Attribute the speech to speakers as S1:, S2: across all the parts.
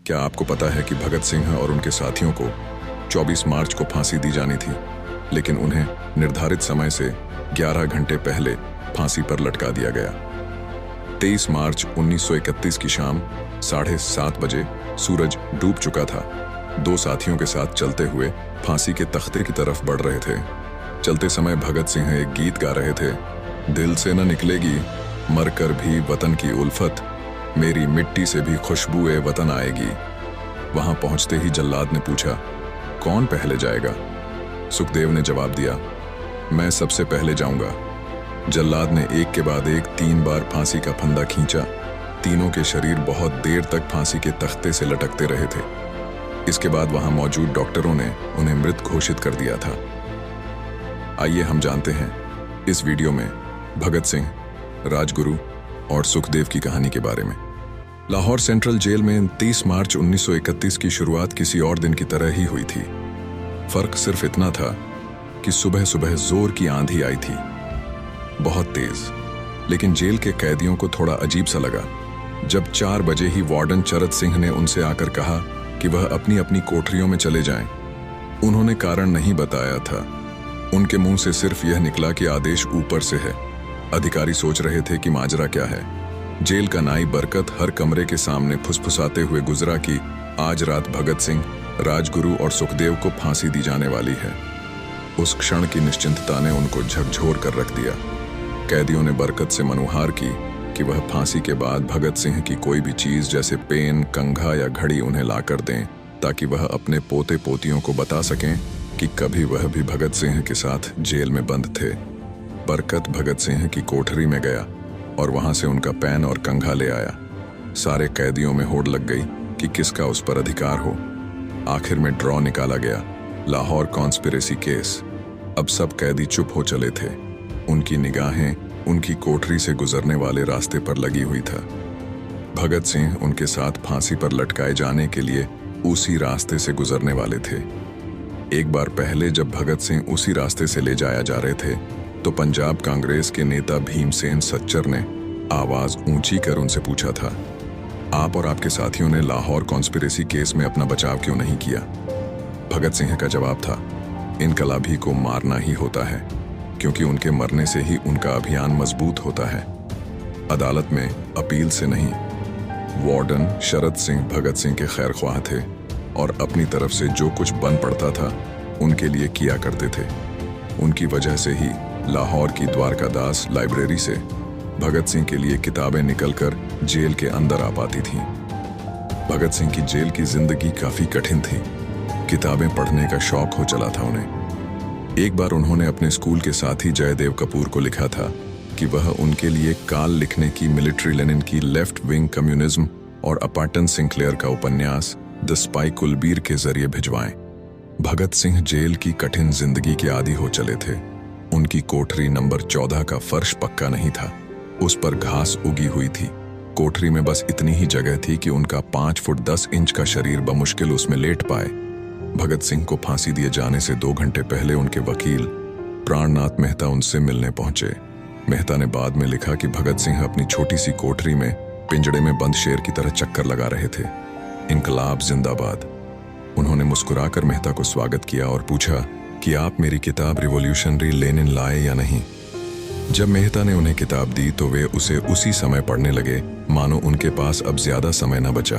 S1: क्या आपको पता है कि भगत सिंह और उनके साथियों को 24 मार्च को फांसी दी जानी थी, लेकिन उन्हें निर्धारित समय से 11 घंटे पहले फांसी पर लटका दिया गया। 23 मार्च 1931 की शाम 7:30 बजे सूरज डूब चुका था। दो साथियों के साथ चलते हुए फांसी के तख्ते की तरफ बढ़ रहे थे। चलते समय भगत सिंह एक गीत गा रहे थे, दिल से न निकलेगी मरकर भी वतन की उल्फत, मेरी मिट्टी से भी खुशबू वतन आएगी। वहां पहुंचते ही जल्लाद ने पूछा, कौन पहले जाएगा? सुखदेव ने जवाब दिया, मैं सबसे पहले जाऊंगा। जल्लाद ने एक के बाद एक 3 बार फांसी का फंदा खींचा। तीनों के शरीर बहुत देर तक फांसी के तख्ते से लटकते रहे थे। इसके बाद वहां मौजूद डॉक्टरों ने उन्हें मृत घोषित कर दिया था। आइए हम जानते हैं इस वीडियो में भगत सिंह, राजगुरु और सुखदेव की कहानी के बारे में। लाहौर सेंट्रल जेल में 30 मार्च 1931 की शुरुआत किसी और दिन की तरह ही हुई थी। फर्क सिर्फ इतना था कि सुबह सुबह जोर की आंधी आई थी, बहुत तेज। लेकिन जेल के कैदियों को थोड़ा अजीब सा लगा जब 4 बजे ही वार्डन चरत सिंह ने उनसे आकर कहा कि वह अपनी अपनी कोठरियों में चले जाएं। उन्होंने कारण नहीं बताया था। उनके मुंह से सिर्फ यह निकला कि आदेश ऊपर से है। अधिकारी सोच रहे थे कि माजरा क्या है। जेल का नाई बरकत हर कमरे के सामने फुसफुसाते हुए गुजरा कि आज रात भगत सिंह, राजगुरु और सुखदेव को फांसी दी जाने वाली है। उस क्षण की निश्चिंतता ने उनको झकझोर कर रख दिया। कैदियों ने बरकत से मनुहार की कि वह फांसी के बाद भगत सिंह की कोई भी चीज जैसे पेन, कंघा या घड़ी उन्हें लाकर दें, ताकि वह अपने पोते पोतियों को बता सकें कि कभी वह भी भगत सिंह के साथ जेल में बंद थे। बरकत भगत सिंह की कोठरी में गया और वहां से उनका पेन और कंघा ले आया। सारे कैदियों में होड़ लग गई कि किसका उस पर अधिकार हो। आखिर में ड्रॉ निकाला गया, लाहौर कॉन्स्पिरेसी केस। अब सब कैदी चुप हो चले थे। उनकी निगाहें उनकी कोठरी से गुजरने वाले रास्ते पर लगी हुई था। भगत सिंह उनके साथ फांसी पर लटकाए जाने के लिए उसी रास्ते से गुजरने वाले थे। एक बार पहले जब भगत सिंह उसी रास्ते से ले जाया जा रहे थे तो पंजाब कांग्रेस के नेता भीमसेन सच्चर ने आवाज ऊंची कर उनसे पूछा था, आप और आपके साथियों ने लाहौर कॉन्स्पिरेसी केस में अपना बचाव क्यों नहीं किया? भगत सिंह का जवाब था, इनकलाबी को मारना ही होता है, क्योंकि उनके मरने से ही उनका अभियान मजबूत होता है। अदालत में अपील से नहीं। वार्डन शरद सिंह भगत सिंह के खैरख्वाह थे और अपनी तरफ से जो कुछ बन पड़ता था उनके लिए किया करते थे। उनकी वजह से ही लाहौर की द्वारकादास लाइब्रेरी से भगत सिंह के लिए किताबें निकलकर जेल के अंदर आ पाती थीं। भगत सिंह की जेल की जिंदगी काफी कठिन थी। किताबें पढ़ने का शौक हो चला था उन्हें। एक बार उन्होंने अपने स्कूल के साथी जयदेव कपूर को लिखा था कि वह उनके लिए काल लिखने की मिलिट्री लेनिन की लेफ्ट विंग कम्युनिज्म और अपाटन सिंक्लेयर का उपन्यास द स्पाई कुलबीर के जरिए भिजवाएं। भगत सिंह जेल की कठिन जिंदगी के आदी हो चले थे। उनकी कोठरी नंबर 14 का फर्श पक्का नहीं था, उस पर घास उगी हुई थी। कोठरी में बस इतनी ही जगह थी कि उनका 5 फुट 10 इंच का शरीर बमुश्किल उसमें लेट पाए। भगत सिंह को फांसी दिए जाने से 2 घंटे पहले उनके वकील प्राणनाथ मेहता उनसे मिलने पहुंचे। मेहता ने बाद में लिखा कि भगत सिंह अपनी छोटी सी कोठरी में पिंजड़े में बंद शेर की तरह चक्कर लगा रहे थे। इनकलाब जिंदाबाद। उन्होंने मुस्कुराकर मेहता को स्वागत किया और पूछा कि आप मेरी किताब रिवॉल्यूशनरी लेनिन लाए या नहीं। जब मेहता ने उन्हें किताब दी तो वे उसे उसी समय पढ़ने लगे, मानो उनके पास अब ज्यादा समय न बचा।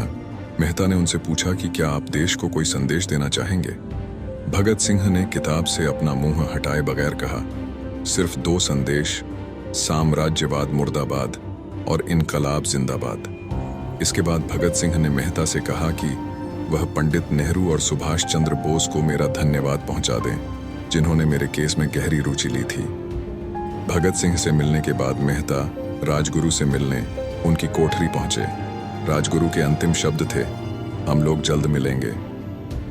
S1: मेहता ने उनसे पूछा कि क्या आप देश को कोई संदेश देना चाहेंगे? भगत सिंह ने किताब से अपना मुंह हटाए बगैर कहा, सिर्फ 2 संदेश, साम्राज्यवाद मुर्दाबाद और इनकलाब जिंदाबाद। इसके बाद भगत सिंह ने मेहता से कहा कि वह पंडित नेहरू और सुभाष चंद्र बोस को मेरा धन्यवाद पहुंचा दें, जिन्होंने मेरे केस में गहरी रुचि ली थी। भगत सिंह से मिलने के बाद मेहता राजगुरु से मिलने उनकी कोठरी पहुंचे। राजगुरु के अंतिम शब्द थे, हम लोग जल्द मिलेंगे।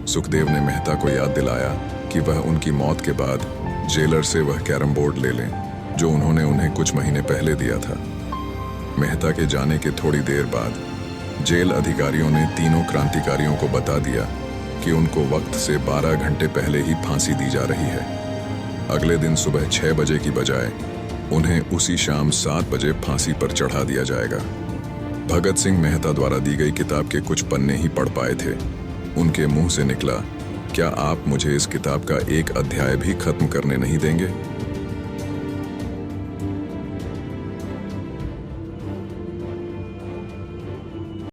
S1: सुखदेव ने मेहता को याद दिलाया कि वह उनकी मौत के बाद जेलर से वह कैरम बोर्ड ले लें, जो उन्होंने उन्हें कुछ महीने पहले दिया था। मेहता के जाने के थोड़ी देर बाद जेल अधिकारियों ने तीनों क्रांतिकारियों को बता दिया कि उनको वक्त से 12 घंटे पहले ही फांसी दी जा रही है। अगले दिन सुबह 6 बजे की बजाय उन्हें उसी शाम 7 बजे फांसी पर चढ़ा दिया जाएगा। भगत सिंह मेहता द्वारा दी गई किताब के कुछ पन्ने ही पढ़ पाए थे। उनके मुंह से निकला, क्या आप मुझे इस किताब का एक अध्याय भी खत्म करने नहीं देंगे?